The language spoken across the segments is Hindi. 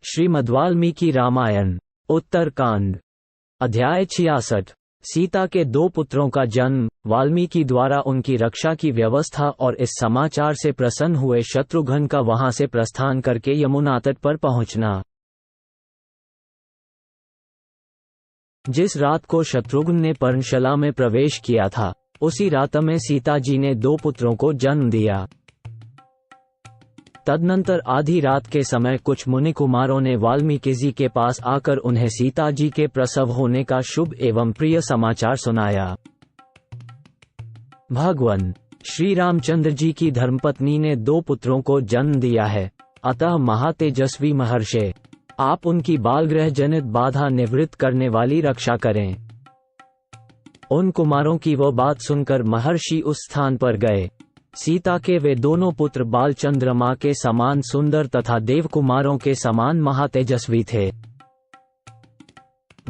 श्रीमद्वाल्मीकि रामायण उत्तरकांड अध्याय 66। सीता के दो पुत्रों का जन्म। वाल्मीकि द्वारा उनकी रक्षा की व्यवस्था और इस समाचार से प्रसन्न हुए शत्रुघ्न का वहां से प्रस्थान करके यमुना तट पर पहुंचना। जिस रात को शत्रुघ्न ने पर्णशाला में प्रवेश किया था, उसी रात में सीता जी ने दो पुत्रों को जन्म दिया। तदनंतर आधी रात के समय कुछ मुनि कुमारों ने वाल्मीकि जी के पास आकर उन्हें सीता जी के प्रसव होने का शुभ एवं प्रिय समाचार सुनाया। भगवान श्री रामचंद्र जी की धर्मपत्नी ने दो पुत्रों को जन्म दिया है, अतः महातेजस्वी महर्षि, आप उनकी बालगृह जनित बाधा निवृत्त करने वाली रक्षा करें। उन कुमारों की वो बात सुनकर महर्षि उस स्थान पर गए। सीता के वे दोनों पुत्र बाल चंद्रमा के समान सुंदर तथा देव कुमारों के समान महातेजस्वी थे।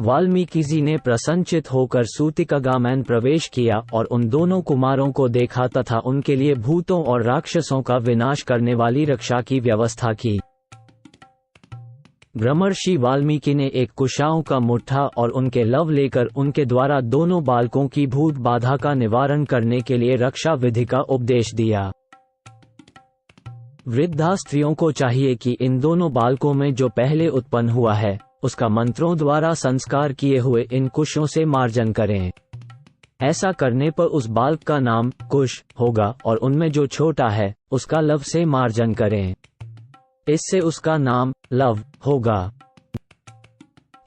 वाल्मीकि जी ने प्रसन्नचित होकर सूतिका में प्रवेश किया और उन दोनों कुमारों को देखा तथा उनके लिए भूतों और राक्षसों का विनाश करने वाली रक्षा की व्यवस्था की। ब्रह्मर्षि वाल्मीकि ने एक कुशाओं का मुट्ठा और उनके लव लेकर उनके द्वारा दोनों बालकों की भूत बाधा का निवारण करने के लिए रक्षा विधि का उपदेश दिया। वृद्धा स्त्रियों को चाहिए कि इन दोनों बालकों में जो पहले उत्पन्न हुआ है, उसका मंत्रों द्वारा संस्कार किए हुए इन कुशों से मार्जन करें। ऐसा करने पर उस बालक का नाम कुश होगा और उनमें जो छोटा है उसका लव से मार्जन करें, इससे उसका नाम लव होगा।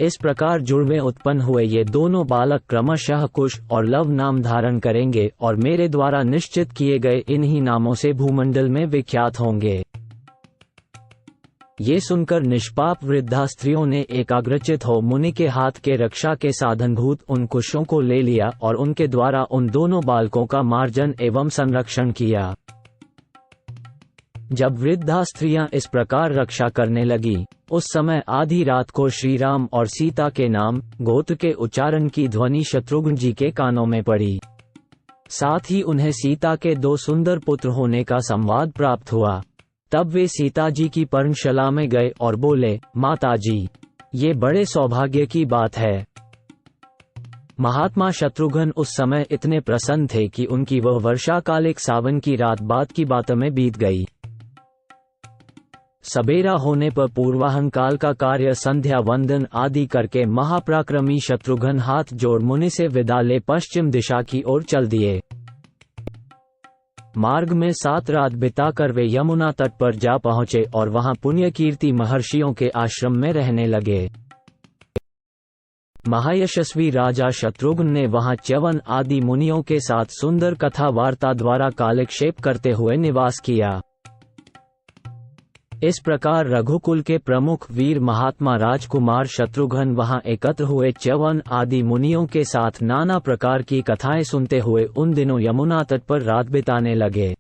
इस प्रकार जुड़वे उत्पन्न हुए ये दोनों बालक क्रमशः कुश और लव नाम धारण करेंगे और मेरे द्वारा निश्चित किए गए इन्हीं नामों से भूमंडल में विख्यात होंगे। ये सुनकर निष्पाप वृद्धा स्त्रियों ने एकाग्रचित हो मुनि के हाथ के रक्षा के साधनभूत उन कुशों को ले लिया और उनके द्वारा उन दोनों बालकों का मार्जन एवं संरक्षण किया। जब वृद्धा स्त्रियां इस प्रकार रक्षा करने लगी, उस समय आधी रात को श्री राम और सीता के नाम गोत्र के उच्चारण की ध्वनि शत्रुघ्न जी के कानों में पड़ी। साथ ही उन्हें सीता के दो सुंदर पुत्र होने का संवाद प्राप्त हुआ। तब वे सीता जी की पर्णशाला में गए और बोले, माता जी, ये बड़े सौभाग्य की बात है। महात्मा शत्रुघ्न उस समय इतने प्रसन्न थे कि उनकी वह वर्षाकालिक सावन की रात बात की बातों में बीत गई। सबेरा होने पर पूर्वाहन काल का कार्य संध्या वंदन आदि करके महापराक्रमी शत्रुघ्न हाथ जोड़ मुनि से विदा ले पश्चिम दिशा की ओर चल दिए। मार्ग में 7 रात बिताकर वे यमुना तट पर जा पहुंचे और वहां पुण्यकीर्ति महर्षियों के आश्रम में रहने लगे। महायशस्वी राजा शत्रुघ्न ने वहां च्यवन आदि मुनियों के साथ सुंदर कथा वार्ता द्वारा कालक्षेप करते हुए निवास किया। इस प्रकार रघुकुल के प्रमुख वीर महात्मा राजकुमार शत्रुघ्न वहां एकत्र हुए च्यवन आदि मुनियों के साथ नाना प्रकार की कथाएं सुनते हुए उन दिनों यमुना तट पर रात बिताने लगे।